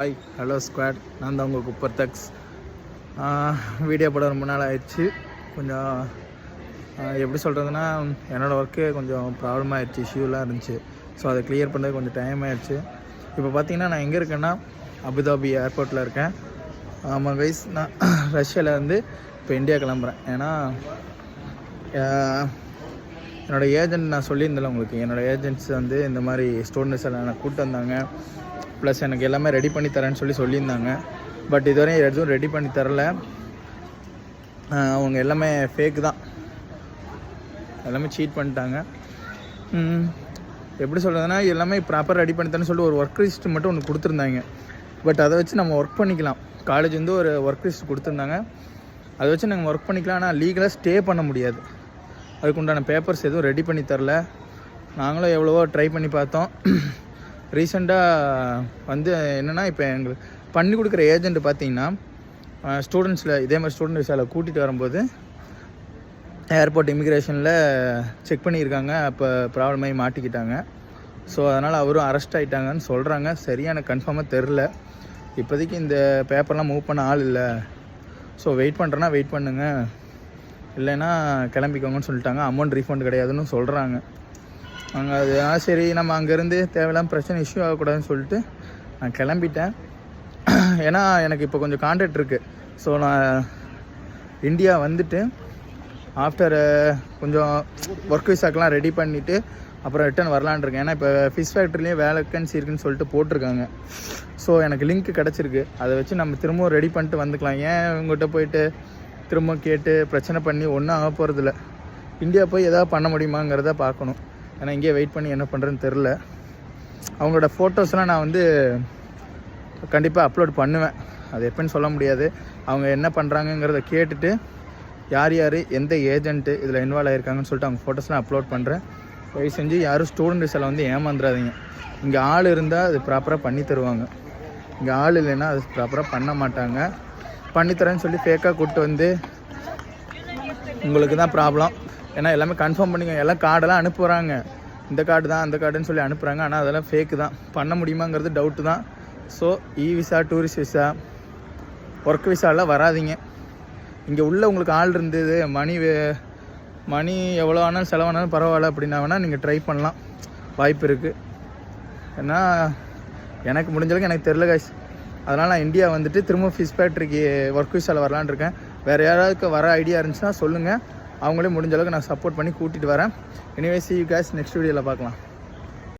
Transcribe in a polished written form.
Hi hello squad, நான் தான் உங்கள் குப்பர் தக்ஸ். வீடியோ போட ரொம்ப நாள் ஆயிடுச்சு. கொஞ்சம் எப்படி சொல்கிறதுனா, என்னோடய ஒர்க்கு கொஞ்சம் ப்ராப்ளம் ஆகிடுச்சு, இஷ்யூலாம் இருந்துச்சு. ஸோ அதை கிளியர் பண்ணுறது கொஞ்சம் டைம் ஆகிடுச்சு. இப்போ பார்த்தீங்கன்னா நான் எங்கே இருக்கேன்னா அபுதாபி ஏர்போர்ட்டில் இருக்கேன். ஆமாம் கைஸ், நான் ரஷ்யாவிலேருந்து இப்போ இந்தியா கிளம்புறேன். ஏன்னா என்னோடய ஏஜென்ட் நான் சொல்லியிருந்தேன் உங்களுக்கு, என்னோடய ஏஜென்ட்ஸ் வந்து இந்த மாதிரி ஸ்டூடெண்ட்ஸ் எல்லாம் எனக்கு கூப்பிட்டு வந்தாங்க. ப்ளஸ் எனக்கு எல்லாமே ரெடி பண்ணி தரேன்னு சொல்லியிருந்தாங்க. பட் இதுவரையும் எதுவும் ரெடி பண்ணி தரல. அவங்க எல்லாமே ஃபேக்கு தான், எல்லாமே சீட் பண்ணிட்டாங்க. எப்படி சொல்கிறதுனா, எல்லாமே ப்ராப்பர் ரெடி பண்ணி தரேன்னு சொல்லிட்டு ஒரு ஒர்க் லிஸ்ட் மட்டும் ஒன்று கொடுத்துருந்தாங்க. பட் அதை வச்சு நம்ம ஒர்க் பண்ணிக்கலாம். காலேஜ் வந்து ஒரு ஒர்க் லிஸ்ட் கொடுத்துருந்தாங்க, அதை வச்சு நாங்கள் ஒர்க் பண்ணிக்கலாம். ஆனால் லீகலாக ஸ்டே பண்ண முடியாது. அதுக்குண்டான பேப்பர்ஸ் எதுவும் ரெடி பண்ணி தரல. நாங்களும் எவ்வளவோ ட்ரை பண்ணி பார்த்தோம். ரீசெண்டாக வந்து என்னென்னா, இப்போ எங்களுக்கு பண்ணி கொடுக்குற ஏஜென்ட் பார்த்திங்கன்னா ஸ்டூடெண்ட்ஸில் இதே மாதிரி ஸ்டூடெண்ட் விசாவில் கூட்டிகிட்டு வரும்போது ஏர்போர்ட் இமிக்ரேஷனில் செக் பண்ணியிருக்காங்க. அப்போ ப்ராப்ளம் ஆகி மாட்டிக்கிட்டாங்க. ஸோ அதனால் அவரும் அரெஸ்ட் ஆகிட்டாங்கன்னு சொல்கிறாங்க. சரியான கன்ஃபார்மாக தெரில. இப்போதைக்கு இந்த பேப்பர்லாம் மூவ் பண்ண ஆள் இல்லை. ஸோ வெயிட் பண்ணுறேன்னா வெயிட் பண்ணுங்க, இல்லைன்னா கிளம்பிக்கோங்கன்னு சொல்லிட்டாங்க. அமௌண்ட் ரீஃபண்ட் கிடையாதுன்னு சொல்கிறாங்க. அங்கே அதனால் சரி, நம்ம அங்கேருந்து தேவையில்லாமல் பிரச்சனை இஷ்யூ ஆகக்கூடாதுன்னு சொல்லிட்டு நான் கிளம்பிட்டேன். ஏன்னா எனக்கு இப்போ கொஞ்சம் கான்ட்ராக்ட் இருக்குது. ஸோ நான் இந்தியா வந்துட்டு ஆஃப்டர் கொஞ்சம் ஒர்க் விசாக்கெலாம் ரெடி பண்ணிவிட்டு அப்புறம் ரிட்டர்ன் வரலான் இருக்கேன். ஏன்னா இப்போ ஃபிஷ் ஃபேக்ட்ரிலேயே வேகன்சி இருக்குதுன்னு சொல்லிட்டு போட்டிருக்காங்க. ஸோ எனக்கு லிங்க் கிடச்சிருக்கு. அதை வச்சு நம்ம திரும்பவும் ரெடி பண்ணிட்டு வந்துக்கலாம். ஏன் இவங்ககிட்ட போயிட்டு திரும்ப கேட்டு பிரச்சனை பண்ணி ஒன்றும் ஆக போகிறதில்ல. இந்தியா போய் எதாவது பண்ண முடியுமாங்கிறத பார்க்கணும். ஏன்னா இங்கேயே வெயிட் பண்ணி என்ன பண்ணுறேன்னு தெரில. அவங்களோட ஃபோட்டோஸ்லாம் நான் வந்து கண்டிப்பாக அப்லோட் பண்ணுவேன். அது எப்போன்னு சொல்ல முடியாது. அவங்க என்ன பண்ணுறாங்கங்கிறத கேட்டுட்டு யார் யார் எந்த ஏஜென்ட்டு இதில் இன்வால்வ் ஆகிருக்காங்கன்னு சொல்லிட்டு அவங்க ஃபோட்டோஸ்லாம் அப்லோட் பண்ணுறேன். தயவு செஞ்சு யாரும் ஸ்டூடெண்ட் விசாவில் வந்து ஏமாந்துடாதீங்க. இங்கே ஆள் இருந்தால் அது ப்ராப்பராக பண்ணி தருவாங்க. இங்கே ஆள் இல்லைன்னா அது ப்ராப்பராக பண்ண மாட்டாங்க. பண்ணித்தரேன்னு சொல்லி ஃபேக்காக கூப்பிட்டு வந்து உங்களுக்கு தான் ப்ராப்ளம். ஏன்னா எல்லாமே கன்ஃபார்ம் பண்ணிக்கோங்க. எல்லாம் கார்டெல்லாம் அனுப்புகிறாங்க, இந்த கார்டு தான் அந்த கார்டுன்னு சொல்லி அனுப்புகிறாங்க. ஆனால் அதெல்லாம் ஃபேக்கு தான். பண்ண முடியுமாங்கிறது டவுட்டு தான். So visa, tourist visa, work விசாலாம் வராதிங்க. இங்கே உள்ள உங்களுக்கு ஆள் இருந்தது, மணி எவ்வளோ ஆனாலும் செலவானாலும் பரவாயில்ல அப்படின்னா வேணால் நீங்கள் ட்ரை பண்ணலாம், வாய்ப்பு இருக்குது. ஏன்னா எனக்கு முடிஞ்சளவுக்கு எனக்கு தெரில காய்ஸ். அதனால் நான் இந்தியா வந்துட்டு திரும்ப ஃபிஷ் ஃபேக்ட்ரிக்கு ஒர்க் விசாவில் வரலான்னு இருக்கேன். வேறு யாராவது வர ஐடியா இருந்துச்சுன்னா சொல்லுங்கள். அவங்களே முடிஞ்ச அளவுக்கு நான் சப்போர்ட் பண்ணி கூட்டிகிட்டு வரேன். Anyway see you guys next வீடியோவில் பார்க்கலாம்.